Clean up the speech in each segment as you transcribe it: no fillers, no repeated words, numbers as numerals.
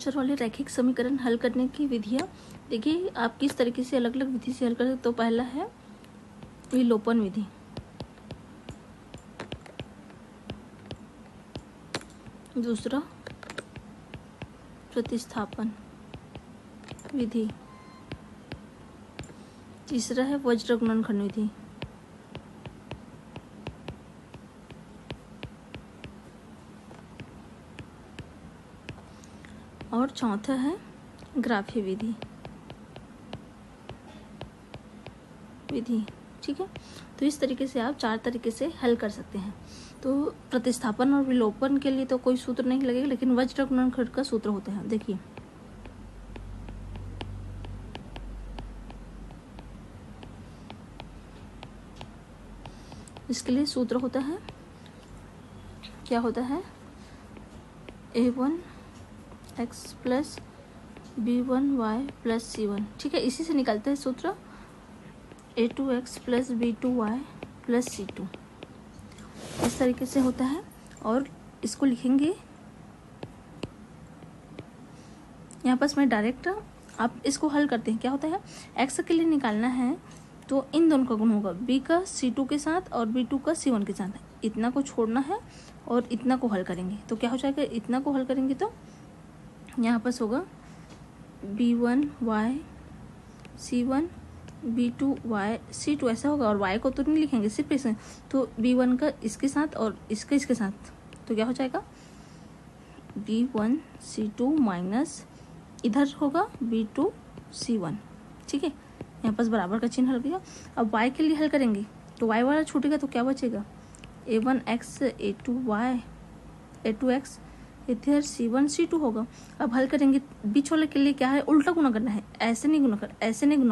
अचर वाले रैखिक समीकरण हल करने की विधियाँ। देखिए आप किस तरीके से अलग अलग विधि से हल कर सकते। तो पहला है विलोपन विधि, दूसरा प्रतिस्थापन विधि, तीसरा है वज्र गुणनखंड विधि, और चौथा है ग्राफी विधि। ठीक है, तो इस तरीके से आप 4 तरीके से हल कर सकते हैं। तो प्रतिस्थापन और विलोपन के लिए तो कोई सूत्र नहीं लगेगा, लेकिन वज्र गुणनखंड का सूत्र होते हैं। देखिए इसके लिए सूत्र होता है, क्या होता है, a1x plus b1y plus c1। ठीक है, इसी से निकलता है सूत्र a2x plus b2y plus c2। इस तरीके से होता है। और इसको लिखेंगे यहाँ पर मैं डायरेक्ट, आप इसको हल करते हैं। क्या होता है, x के लिए निकालना है तो इन दोनों का गुण होगा, b का c2 के साथ और b2 का c1 के साथ। इतना को छोड़ना है और इतना को हल करेंगे तो क्या हो जाएगा, इतना को हल करेंगे तो यहाँ पर होगा b1y c1 b2y c2 ऐसा होगा। और y को तो नहीं लिखेंगे, सिर्फ इसे, तो b1 का इसके साथ और इसका इसके साथ, तो क्या हो जाएगा b1 c2 माइनस इधर होगा b2 c1। ठीक है, यहाँ पास बराबर का चिन्ह हल गया। अब y के लिए हल करेंगे तो y वाला छूटेगा तो क्या बचेगा, a1x a2y a2x इधर c1 c2 होगा। अब हल करेंगे, बीच वाले के लिए क्या है, उल्टा गुना करना है। ऐसे नहीं गुना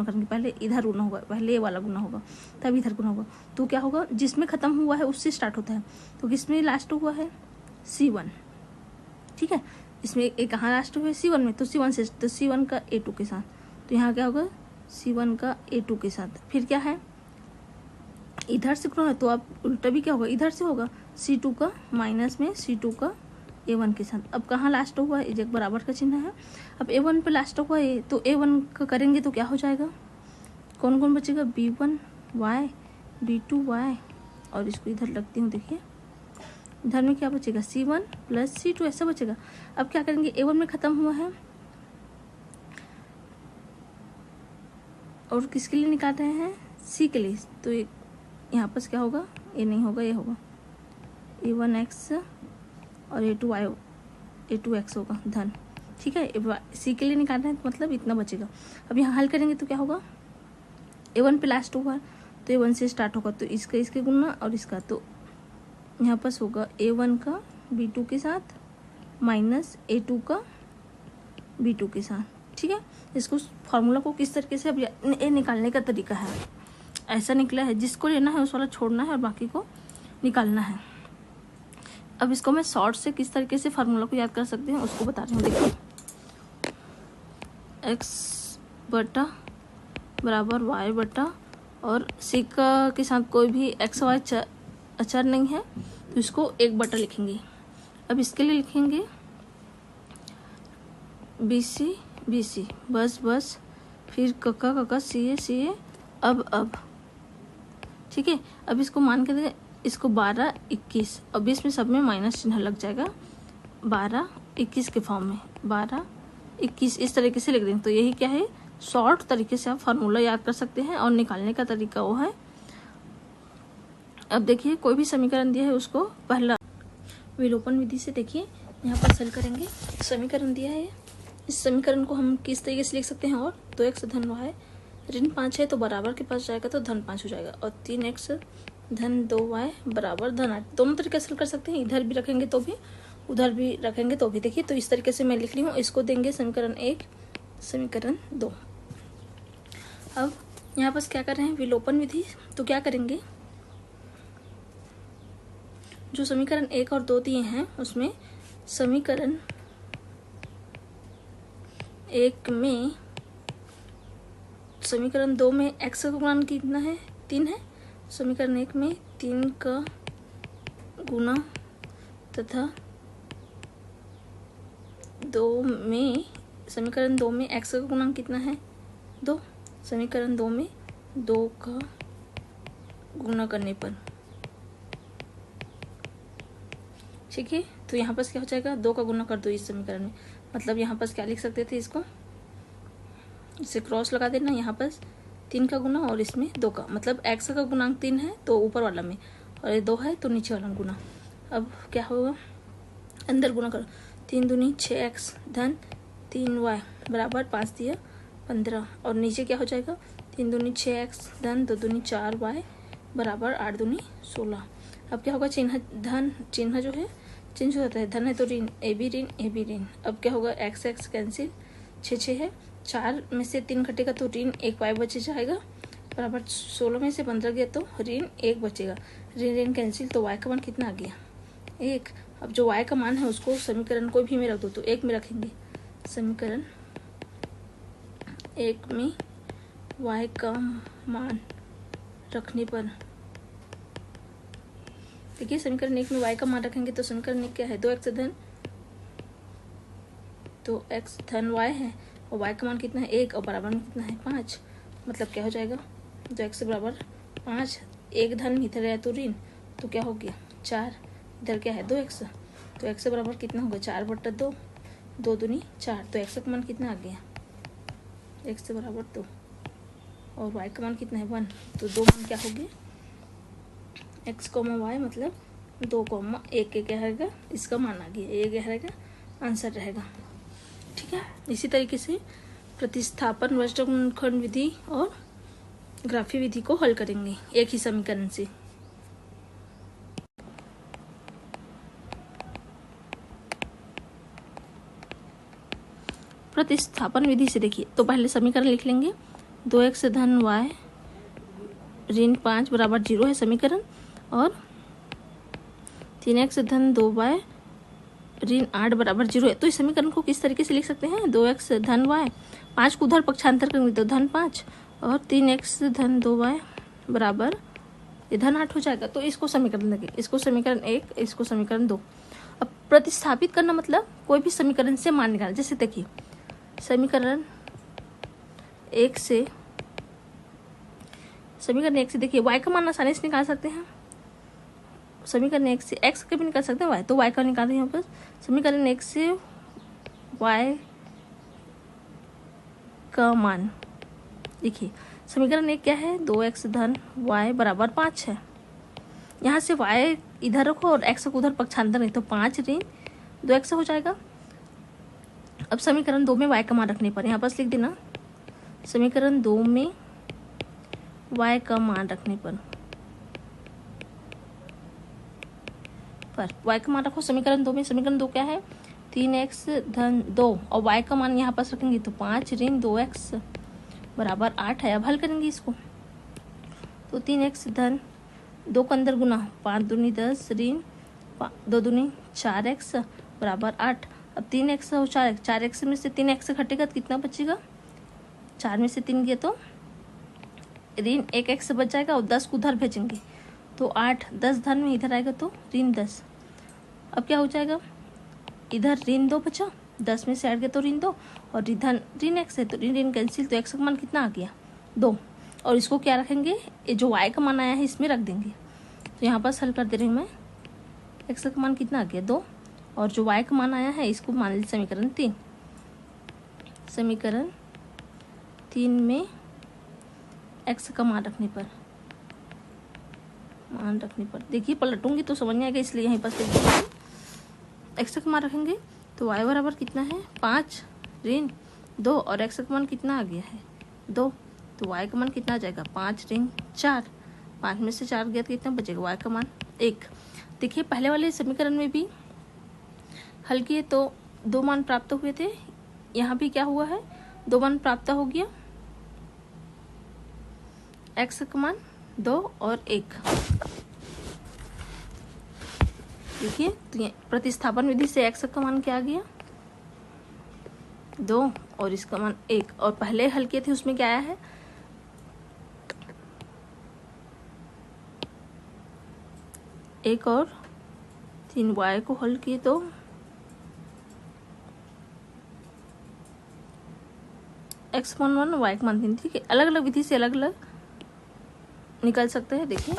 करेंगे, पहले इधर गुना होगा, पहले ये वाला गुना होगा तब इधर गुना होगा। तो क्या होगा, जिसमें खत्म हुआ है उससे स्टार्ट होता है। तो किसमें लास्ट हुआ है, c1। ठीक है, इसमें एक कहाँ लास्ट हुआ है, c1 में, तो c1 से, तो c1 का a2 के साथ, तो यहाँ क्या होगा c1 का a2 के साथ। फिर क्या है, इधर से गुना है तो अब उल्टा भी क्या होगा, इधर से होगा, c2 का माइनस में c2 का a1 के साथ। अब कहाँ लास्ट हुआ है, एक बराबर का चिन्ह है। अब a1 पे लास्ट हुआ है तो a1 का करेंगे तो क्या हो जाएगा, कौन कौन बचेगा, b1y b2y, और इसको इधर लगती हूँ। देखिए इधर में क्या बचेगा, c1 प्लस c2 ऐसा बचेगा। अब क्या करेंगे, a1 में ख़त्म हुआ है और किसके लिए निकाल रहे हैं, c के लिए, तो यहाँ पर क्या होगा, ये नहीं होगा, ये होगा a1x और a2x होगा धन। ठीक है, सी के लिए निकाल रहे हैं तो मतलब इतना बचेगा। अब यहाँ हल करेंगे तो क्या होगा, a1 पे लास्ट हुआ तो a1 से स्टार्ट होगा, तो इसका इसके गुना और इसका, तो यहाँ पास होगा a1 का b2 के साथ माइनस a2 का b2 के साथ। ठीक है, इसको फार्मूला को किस तरीके से, अब ये निकालने का तरीका है, ऐसा निकला है, जिसको लेना है उस वाला छोड़ना है और बाकी को निकालना है। अब इसको मैं शॉर्ट से किस तरीके से फार्मूला को याद कर सकते हैं उसको बता रही हूँ। देखिए x बटा बराबर y बटा, और c का के साथ कोई भी x y अचर नहीं है तो इसको 1 बटा लिखेंगे। अब इसके लिए लिखेंगे bc बस, फिर कक्का ca अब। ठीक है, अब इसको मान के दे, इसको 12 21, अब इसमें सब में माइनस चिन्ह लग जाएगा, 12 21 के फॉर्म में, 12 21 इस तरीके से लिख देंगे। तो यही क्या है, शॉर्ट तरीके से आप फार्मूला याद कर सकते हैं और निकालने का तरीका वो है। अब देखिए कोई भी समीकरण दिया है उसको पहला विलोपन विधि से देखिए यहाँ पर हल करेंगे। समीकरण दिया है, इस समीकरण को हम किस तरीके से लिख सकते हैं, और 2x धन y ऋण 5 है तो बराबर के पास जाएगा तो धन 5 हो जाएगा, और 3x धन 2y बराबर धन 8। दोनों तरीके से कर सकते हैं, इधर भी रखेंगे तो भी उधर भी रखेंगे तो भी। देखिए तो इस तरीके से मैं लिख ली हूँ, इसको देंगे समीकरण 1 समीकरण 2। अब यहाँ पर क्या कर रहे हैं, विलोपन विधि, तो क्या करेंगे, जो समीकरण 1 और 2 दिए हैं उसमें समीकरण 1 में, समीकरण 2 में x का गुणन कितना है, 3 है, समीकरण 1 में 3 का गुना तथा दो में समीकरण 2 में x का गुणांक कितना है 2। समीकरण 2 में 2 का गुणा करने पर, ठीक है। तो यहाँ पर क्या हो जाएगा 2 का गुना कर दो इस समीकरण में, मतलब यहाँ पर क्या लिख सकते थे इसको, इसे क्रॉस लगा देना, यहाँ पर 3 का गुना और इसमें 2 का, मतलब x का गुणांक 3 है तो ऊपर वाला में, और ये 2 है तो नीचे वाला में गुना। अब क्या होगा, अंदर गुना करो, 3 दूनी 6x धन 3y बराबर 5 दिया 15, और नीचे क्या हो जाएगा 3 दूनी 6x धन 2 दूनी 4y बराबर 8 दूनी 16। अब क्या होगा, चिन्ह धन, चिन्ह जो है चेंज हो जाता है, धन है तो ऋण, ए बी ऋण। अब क्या होगा, एक्स एक्स कैंसिल, 6 है, 4 में से 3 घटेगा तो ऋण 1 y बच जाएगा, बराबर 16 में से 15 गया तो ऋण 1 बचेगा, ऋण कैंसिल, तो y का मान कितना आ गया 1। अब जो y का मान है उसको समीकरण कोई भी में रख दो, तो 1 में रखेंगे, समीकरण 1 में y का मान रखने पर, देखिए समीकरण 1 में y का मान रखेंगे तो समीकरण 1 क्या है 2x धन, तो x धन y है और y का मान कितना है 1 और बराबर में कितना है 5, मतलब क्या हो जाएगा 2x बराबर 5, 1 धन इधर है तो ऋण, तो क्या हो गया 4, इधर क्या है 2x, तो x बराबर कितना होगा 4/2, 2 दूनी 4, तो x का मान कितना आ गया x बराबर 2 और y का मान कितना है 1, तो 2 मान क्या हो गए x, y मतलब 2, 1 क्या रहेगा, इसका मान आ गया, ये क्या रहेगा आंसर रहेगा, ठीक है। इसी तरीके से प्रतिस्थापन वर्गखंड विधि और ग्राफी विधि को हल करेंगे एक ही समीकरण से। प्रतिस्थापन विधि से देखिए, तो पहले समीकरण लिख लेंगे, 2x धन y ऋण 5 बराबर 0 है समीकरण, और 3x धन 2y ऋण 8 बराबर 0 है। तो इस समीकरण को किस तरीके से लिख सकते हैं, 2x धन y, 5 को उधर पक्षांतर करेंगे तो धन 5, और 3x धन 2y बराबर ये धन 8 हो जाएगा। तो इसको समीकरण लगे, इसको समीकरण 1, इसको समीकरण 2। अब प्रतिस्थापित करना मतलब कोई भी समीकरण से मान निकालना, जैसे देखिए समीकरण 1 से देखिए y का मान आसानी से निकाल सकते हैं, समीकरण 1 से x का भी निकाल सकते हैं y, तो y का निकाल रहे हैं यहाँ पर, समीकरण 1 से y का मान, देखिए समीकरण 1 क्या है 2x धन y बराबर 5 है, यहाँ से y इधर रखो और x को उधर पक्षांतर नहीं, तो 5 ऋण 2x हो जाएगा। अब समीकरण 2 में y का मान रखने पर, यहाँ पर लिख देना समीकरण 2 में y का मान रखने पर y का मान रखो समीकरण 2 में, समीकरण 2 क्या है 3x धन 2 और y का मान यहाँ पास रखेंगे तो 5 ऋण 2x बराबर 8 है। अब हल करेंगे इसको, तो 3x धन 2 का अंदर गुना, 5 दूनी 10 ऋण 2 दूनी 4x बराबर 8। अब 3x और 4x में से 3x घटेगा तो कितना बचेगा, 4 में से 3 गया तो ऋण 1x बच जाएगा, और 10 को उधर भेजेंगे तो 8, 10 धन में इधर आएगा तो ऋण 10। अब क्या हो जाएगा, इधर ऋण 2 बचा, 10 में से 8 गया तो ऋण 2, और इधर ऋण x है तो ऋण कैंसिल, तो x का मान कितना आ गया 2, और इसको क्या रखेंगे, ये जो y का मान आया है इसमें रख देंगे। तो यहाँ पर हल कर दे रही हूँ मैं, x का मान कितना आ गया 2, और जो y का मान आया है इसको मान लीजिए समीकरण 3। समीकरण 3 में x का मान रखने पर देखिए पलटूंगी तो समझ नहीं आएगा, इसलिए यहीं पर x का मान रखेंगे तो y बराबर कितना है 5 ऋण 2, और x का मान कितना आ गया है 2, तो y का मान कितना आ जाएगा 5 ऋण 4, 5 में से 4 गया तो कितना बचेगा y का मान 1। देखिए पहले वाले समीकरण में भी हल किए तो 2 मान प्राप्त हुए थे, यहाँ भी क्या हुआ है 2 मान प्राप्त हो गया, x का मान 2 और 1। देखिए तो प्रतिस्थापन विधि से x का मान क्या आ गया 2 और इसका मान 1, और पहले हल किए थे उसमें क्या आया है 1 और 3, y को हल किए तो एक्स का मान 1 वाई का मान 3। ठीक है, अलग अलग विधि से अलग अलग निकल सकते हैं। देखिए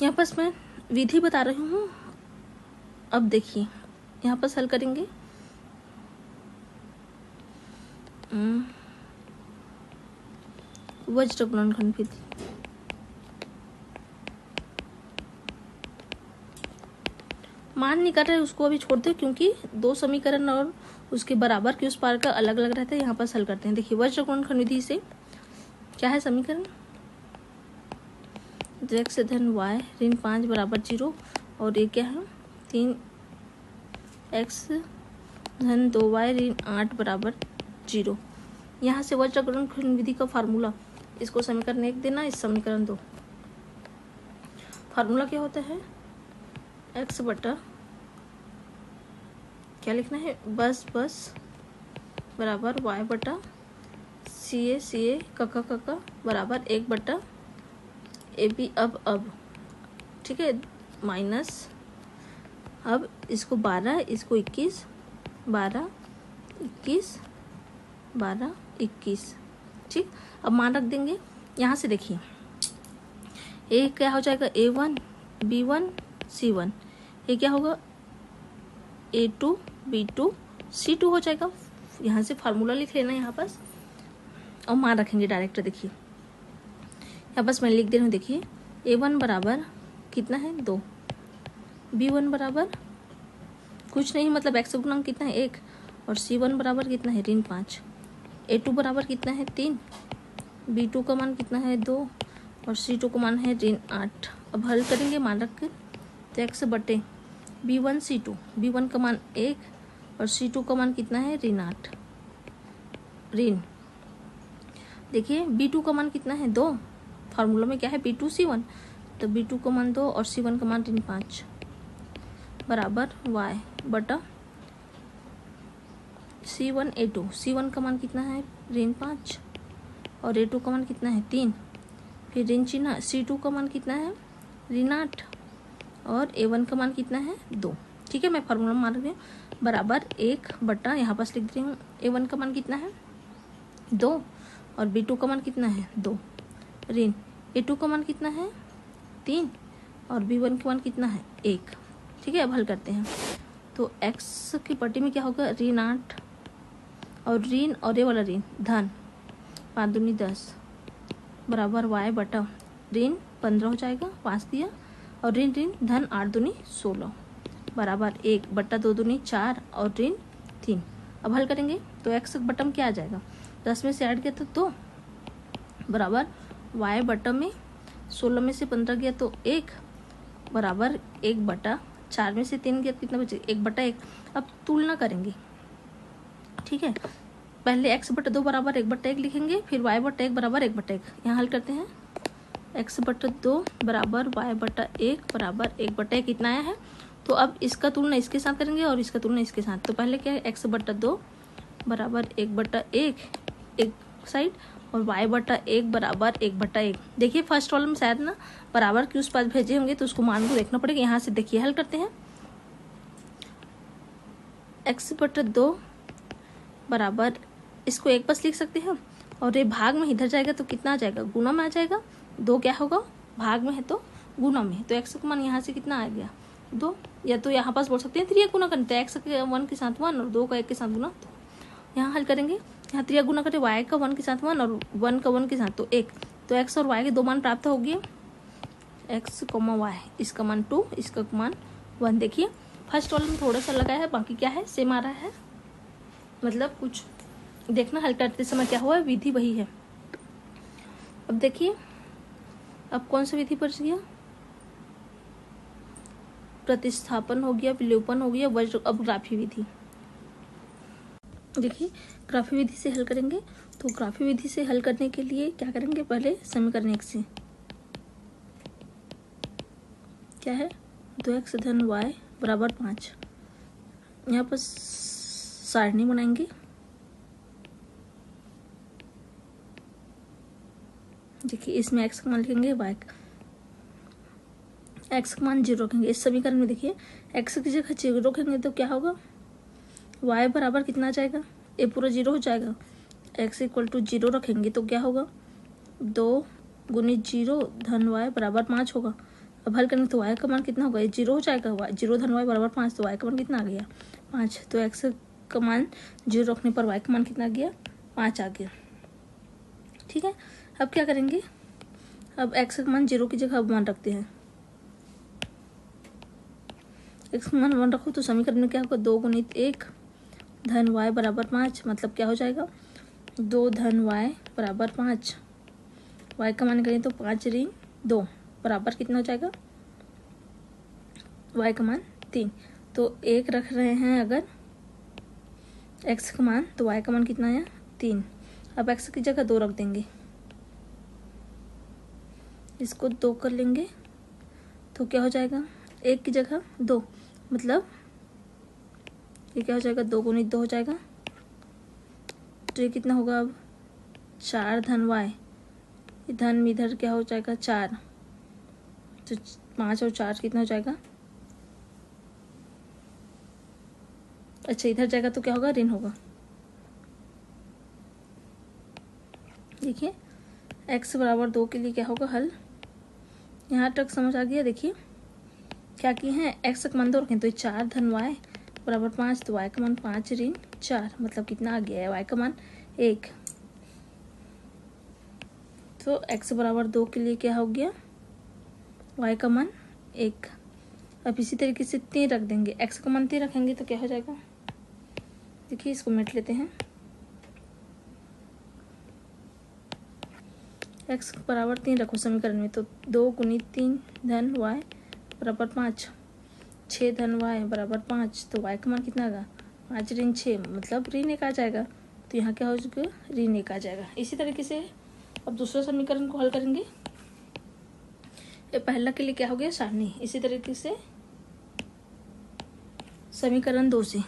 यहाँ पर मैं विधि बता रही हूँ। अब देखिए यहाँ पर हल करेंगे। वज्र गुणनखंड विधि। मान नहीं कर रहे उसको अभी छोड़ दे, क्योंकि दो समीकरण और उसके बराबर के उस पार का अलग अलग रहता है। यहाँ पर हल करते हैं। देखिए वज्र गुणनखंड विधि से क्या है समीकरण, x धन y ऋण 5 बराबर 0, और ये क्या है 3x धन 2y ऋण 8 बराबर 0। यहाँ से वज्र गुणनखंड विधि का फार्मूला, इसको समीकरण 1 देना, इस समीकरण 2। फार्मूला क्या होता है, x बटा क्या लिखना है, बस बराबर y बटा सी ए कका बराबर 1 बटा ए बी। अब ठीक है, माइनस, अब इसको 12, इसको 21, 12 21 12 21। ठीक, अब मान रख देंगे। यहाँ से देखिए ए क्या हो जाएगा, A1 B1 C1, ये क्या होगा A2 B2 C2 हो जाएगा। यहाँ से फार्मूला लिख लेना यहाँ पास, और मान रखेंगे डायरेक्ट। देखिए यहाँ बस मैं लिख दे रही हूँ। देखिए A1 बराबर कितना है 2, B1 बराबर कुछ नहीं, मतलब x गुणांक कितना है 1, और C1 बराबर कितना है ऋण 5, A2 बराबर कितना है 3, B2 का मान कितना है 2, और C2 का मान है ऋण 8। अब हल करेंगे मान रख कर, तो x बटे B1 C2, B1 का मान 1 और C2 का मान कितना है ऋण 8 ऋण। देखिए B2 का मान कितना है 2, फार्मूला में क्या है B2 C1, तो B2 का मान 2 और C1 का मान ऋण 5 बराबर y बटा C1 A2, C1 का मान कितना है ऋण 5 और A2 का मान कितना है 3, फिर ऋण चिन्ह, C2 का मान कितना है ऋण 8 और A1 का मान कितना है 2। ठीक है, मैं फार्मूला मान रही हूँ, बराबर 1 बटा, यहाँ पास लिख रही हूँ A1 का मान कितना है 2 और B2 का मान कितना है 2, ऋण A2 का मान कितना है 3 और B1 का मान कितना है 1। ठीक है, अब हल करते हैं। तो x की पट्टी में क्या होगा ऋण 8 और ऋण, और ये वाला ऋण धन 5 दूनी 10 बराबर y बटा ऋण 15 हो जाएगा, 5 दिया, और ऋण धन 8 दूनी 16 बराबर 1 बटा 2 दूनी 4 और ऋण 3। अब हल करेंगे तो x बटम क्या आ जाएगा, 10 में से ऐड किया तो 2 बराबर y बटम में 16 में से 15 गया तो 1 बराबर 1 बटा 4 में से 3 गया कितना बचे 1 बटा 1। अब तुलना करेंगे। ठीक है, पहले x बटा 2 बराबर 1 बटा 1 लिखेंगे, फिर y बटा 1 बराबर 1 बटा 1। यहाँ हल करते हैं, x बटा 2 बराबर y बटा 1 बराबर 1 बटा 1 कितना आया है। तो अब इसका तुलना इसके साथ करेंगे और इसका तुलना इसके साथ। तो पहले क्या है, x बटा 2 बराबर 1 बटा 1 एक साइड, और y बटा 1 बराबर 1 बटा 1। देखिए फर्स्ट वाले में शायद ना बराबर के उस पास भेजे होंगे, तो उसको मान को देखना पड़ेगा। यहाँ से देखिए हल करते हैं, x बटा 2 बराबर, इसको एक पास लिख सकते हैं, और ये भाग में इधर जाएगा तो कितना आ जाएगा, गुणा में आ जाएगा। 2 क्या होगा, भाग में है तो गुणा में, तो x का मान यहाँ से कितना आ गया 2, या तो यहाँ पास बोल सकते हैं 3 गुना करते हैं, x के 1 के साथ 1 और 2 का 1 के साथ गुना। तो यहाँ हल करेंगे, यहाँ 3 गुना करें, y का 1 के साथ 1 और 1 का 1 के साथ तो 1, तो x और y के 2 मान प्राप्त हो गए, x, y, इसका मान 2, इसका मान 1। देखिए फर्स्ट वाले में थोड़ा सा लगा है, बाकी क्या है सेम आ रहा है, मतलब कुछ देखना हल करते समय क्या हुआ, विधि वही है। अब देखिए अब कौन सा विधि बच गया, प्रतिस्थापन हो गया, विलोपन हो गया, वज्र। अब ग्राफी विधि। देखिए ग्राफी विधि से हल करेंगे। तो ग्राफी विधि से हल करने के लिए क्या करेंगे, पहले समीकरण 1 से क्या है 2x धन y बराबर 5, यहाँ पर सारणी बनाएंगे। देखिए इसमें x का मान लिखेंगे, y एक्स का मान 0 रखेंगे। इस समीकरण में देखिए एक्स की जगह 0 रखेंगे तो क्या होगा, वाई बराबर कितना आ जाएगा, ये पूरा 0 हो जाएगा। एक्स इक्वल टू 0 रखेंगे तो क्या होगा, 2 गुणित 0 धन वाई बराबर 5 होगा। अब हल करेंगे तो वाई का मान कितना होगा, ये 0 हो जाएगा, 0 धन वाई बराबर 5, तो वाई का मान कितना आ गया 5। तो एक्स का मान 0 रखने पर वाई का मान कितना आ गया 5 आ गया। ठीक है, अब क्या करेंगे, अब एक्स का मान 0 की जगह अब 1 रखते हैं। एक्स का मान 1 रखो तो समीकरण में क्या होगा, 2 गुणित 1 धन वाई बराबर 5, मतलब क्या हो जाएगा 2 धन वाई बराबर 5। वाई का मान करें तो 5 ऋण 2 बराबर कितना हो जाएगा, वाई का मान 3। तो 1 रख रहे हैं अगर एक्स का मान, तो वाई का मान कितना आया 3। अब एक्स की जगह 2 रख देंगे, इसको 2 कर लेंगे तो क्या हो जाएगा, 1 की जगह 2, मतलब ये क्या हो जाएगा 2 गुणित 2 हो जाएगा। तो ये कितना होगा अब 4 धन वाई, धन इधर क्या हो जाएगा 4, तो 5 और 4 कितना हो जाएगा, अच्छा इधर जाएगा तो क्या होगा ऋण होगा। देखिए x बराबर 2 के लिए क्या होगा हल, यहाँ तक समझ आ गया। देखिए क्या किए हैं, x का मान 2 रखें तो 4 धन y बराबर 5, तो y का मान 5 ऋण 4, मतलब कितना आ गया है y का मान 1। तो x बराबर 2 के लिए क्या हो गया, y का मान 1। अब इसी तरीके से 3 रख देंगे, x का मान 3 रखेंगे तो क्या हो जाएगा, देखिए इसको मिट लेते हैं। x बराबर 3 रखो समीकरण में, तो 2 गुणित 3 धन y बराबर 5, 6 धन y बराबर 5, तो y का मान कितना आएगा 5 ऋण 6, मतलब ऋण 1 आ जाएगा। तो यहाँ क्या हो जाएगा ऋण 1 आ जाएगा। इसी तरीके से अब दूसरा समीकरण को हल करेंगे। ये पहला के लिए क्या हो गया सारणी, इसी तरीके से समीकरण 2 से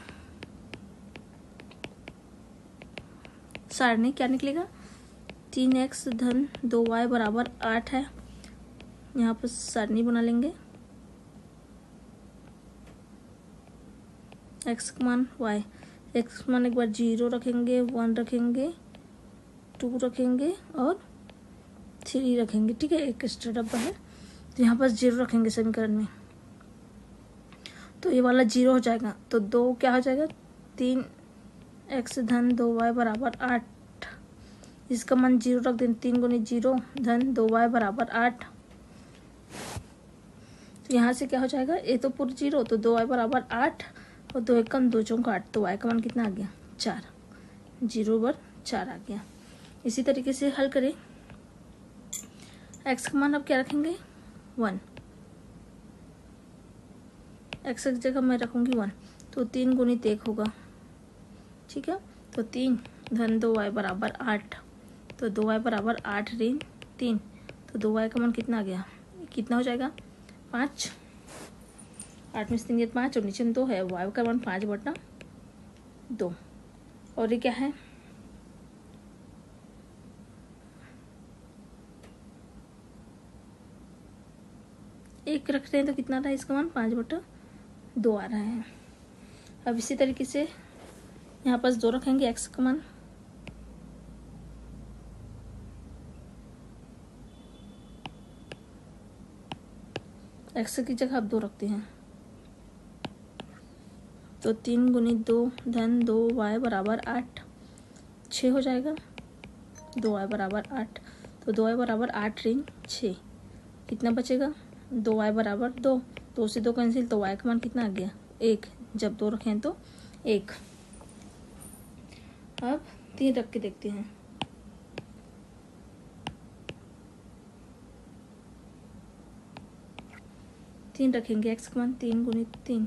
सारणी क्या निकलेगा, 3x धन 2y बराबर 8 है। यहाँ पर सारणी बना लेंगे, x का मान y, x का मान एक बार 0 रखेंगे, 1 रखेंगे, 2 रखेंगे और 3 रखेंगे। ठीक है, एक एक्स्ट्रा डब्बा है तो यहाँ पर 0 रखेंगे समीकरण में, तो ये वाला 0 हो जाएगा। तो 2 क्या हो जाएगा, 3x धन 2y बराबर 8, इसका मान 0 रख दें, 3 गुणित 0 धन 2y बराबर 8। तो यहाँ से क्या हो जाएगा, ये तो पूरा 0, तो 2y बराबर 8 और 2 एकम 2 चौक 8, तो y का मान कितना आ गया 4, 0/4 आ गया। इसी तरीके से हल करें, x का मान अब क्या रखेंगे 1, x की जगह मैं रखूँगी 1, तो 3 गुणित 1 होगा। ठीक है, तो 3 धन 2y बराबर 8, तो 2y बराबर 8 ऋण 3, तो 2y का मान कितना आ गया, कितना हो जाएगा 5, 8 में से 3 5 और नीचे में 2 है, y का मान 5/2। और ये क्या है, एक रख रहे हैं तो कितना रहा है, इसका मान 5/2 आ रहा है। अब इसी तरीके से यहाँ पास 2 रखेंगे, x का मान x की जगह अब 2 रखते हैं, तो 3 गुणित 2 धन 2y बराबर 8, 6 हो जाएगा, 2y बराबर 8, तो 2y बराबर 8 ऋण 6, कितना बचेगा 2y बराबर 2, 2 से 2 कैंसिल, तो y का मान कितना आ गया 1, जब 2 रखें तो 1। अब 3 रख के देखते हैं, तीन रखेंगे, x का मान 3 गुणित 3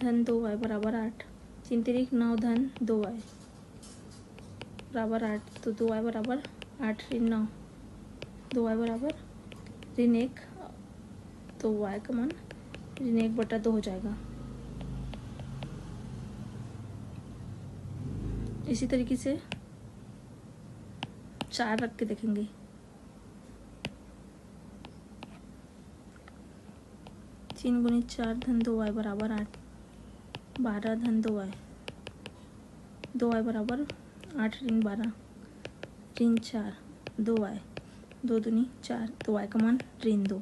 धन 2y बराबर 8, 3 3 9 धन 2y बराबर 8, तो 2y बराबर 8 ऋण 9, 2y बराबर ऋण 1, तो y का मान ऋण 1/2 हो जाएगा। इसी तरीके से 4 रख के देखेंगे, 3 गुनी 4 धन 2y बराबर 8, 12 धन 2y, 2y बराबर 8 ऋण 12 ऋण 4, 2y, 2 दूनी 4, तो y का मान ऋण 2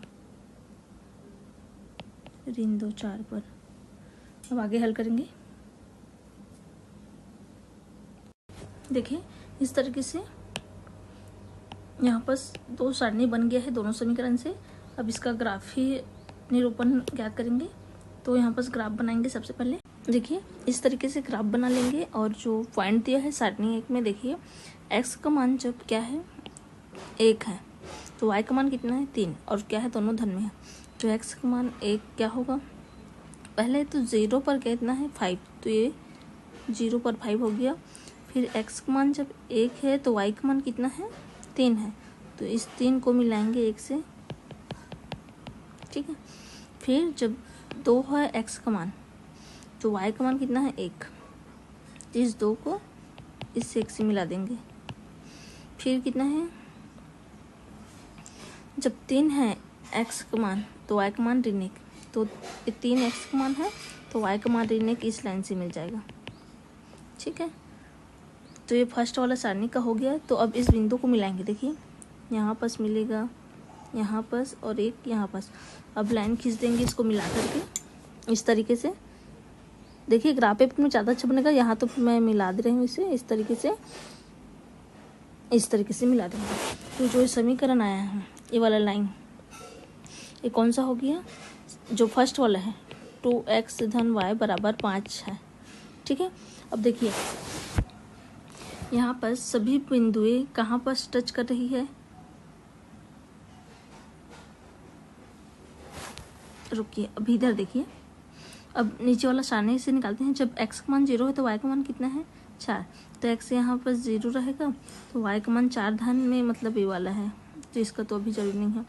4 पर। अब आगे हल करेंगे। देखिए इस तरीके से यहाँ पर 2 सारणी बन गया है दोनों समीकरण से। अब इसका ग्राफ ही निरूपण ज्ञात करेंगे। तो यहाँ पर ग्राफ बनाएंगे। सबसे पहले देखिए इस तरीके से ग्राफ बना लेंगे और जो पॉइंट दिया है सारणी 1 में, देखिए x का मान जब क्या है 1 है तो y का मान कितना है 3, और क्या है दोनों धन में है, तो x का मान 1 क्या होगा, पहले तो 0 पर कितना है 5, तो ये 0 पर 5 हो गया। फिर x का मान जब 1 है तो y का मान कितना है 3 है, तो इस 3 को मिलाएंगे 1 से, ठीक है। फिर जब 2 है x का मान तो y का मान कितना है 1, इस 2 को इस 1 से मिला देंगे। फिर कितना है, जब 3 है x का मान तो y का मान ऋण 1, तो 3 x का मान है तो y का मान ऋण 1 इस लाइन से मिल जाएगा, ठीक है। तो ये फर्स्ट वाला सारणी का हो गया। तो अब इस बिंदु को मिलाएंगे। देखिए यहाँ पास मिलेगा, यहाँ पास और एक यहाँ पास। अब लाइन खींच देंगे इसको मिला करके इस तरीके से। देखिए ग्राफ पेपर में ज़्यादा अच्छा बनेगा, यहाँ तो मैं मिला दे रही हूँ इसे इस तरीके से मिला देंगे। तो जो समीकरण आया है ये वाला लाइन, ये कौन सा हो गया, जो फर्स्ट वाला है 2x धन y बराबर 5 है, ठीक है। अब देखिए यहाँ पर सभी बिंदुएं कहाँ पर टच कर रही है, रुकिए अभी इधर देखिए। अब नीचे वाला सारणी से निकालते हैं। जब x का मान 0 है तो y का मान कितना है 4, तो x यहाँ पर 0 रहेगा तो y का मान 4 धन में, मतलब ये वाला है, तो इसका तो अभी जरूरी नहीं है।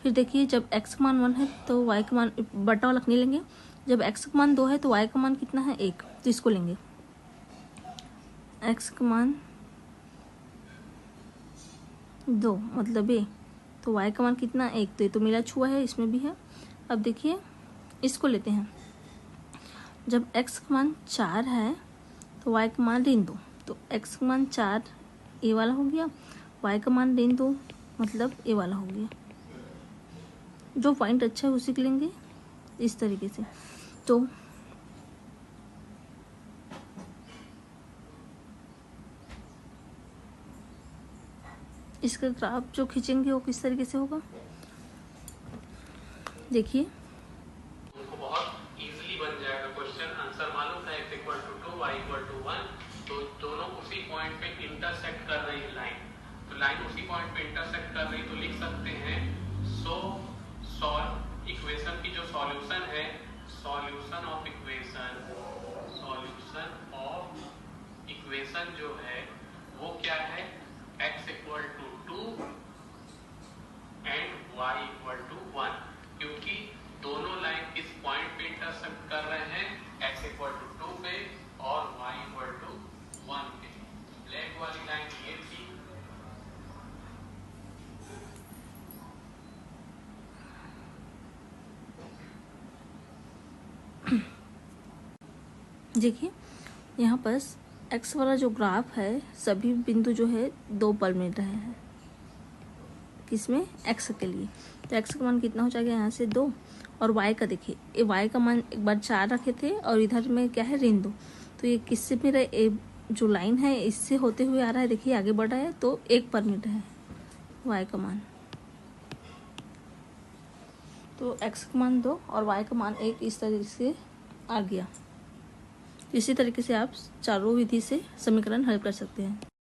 फिर देखिए जब x का मान 1 है तो y का मान बटा वाला नहीं लेंगे। जब x का मान 2 है तो y का मान कितना है 1, तो इसको लेंगे। x का मान 2 मतलब ये, तो y का मान कितना 1, तो ये तो मिला छुआ है, इसमें भी है। अब देखिए इसको लेते हैं। जब x का मान 4 है तो y का मान ऋण 2, तो x का मान 4 ये वाला हो गया, y का मान ऋण 2 मतलब ये वाला हो गया। जो पॉइंट अच्छा है उसी को लेंगे इस तरीके से। तो इसका ग्राफ जो खींचेंगे वो किस तरीके से होगा, देखिए बहुत इजीली बन जाएगा क्वेश्चन। आंसर मालूम है x = 2 y = 1, तो दोनों उसी पॉइंट पे इंटरसेक्ट कर रही है लाइन, तो लाइन उसी पॉइंट पे इंटरसेक्ट कर रही, तो लिख सकते हैं सॉल्व इक्वेशन की जो सॉल्यूशन है, सॉल्यूशन ऑफ इक्वेशन जो है वो क्या है, x = 2 एंड y = 1, क्योंकि दोनों लाइन किस पॉइंट पे इंटरसेक्ट कर रहे हैं, x = 2 पे और y = 1 पे। ब्लैक वाली लाइन ये थी, देखिए यहाँ पर x वाला जो ग्राफ है सभी बिंदु जो है 2 पर मिल रहे हैं, किसमें x के लिए। तो x का मान कितना हो जाएगा यहाँ से 2, और y का देखिए ये y का मान एक बार 4 रखे थे और इधर में क्या है ऋण 2, तो ये किससे मिल रहा है, जो लाइन है इससे होते हुए आ रहा है, देखिए आगे बढ़ रहा है तो 1 पर मिल रहा है y का मान। तो x का मान 2 और y का मान 1 इस तरीके से आ गया। इसी तरीके से आप चारों विधि से समीकरण हल कर सकते हैं।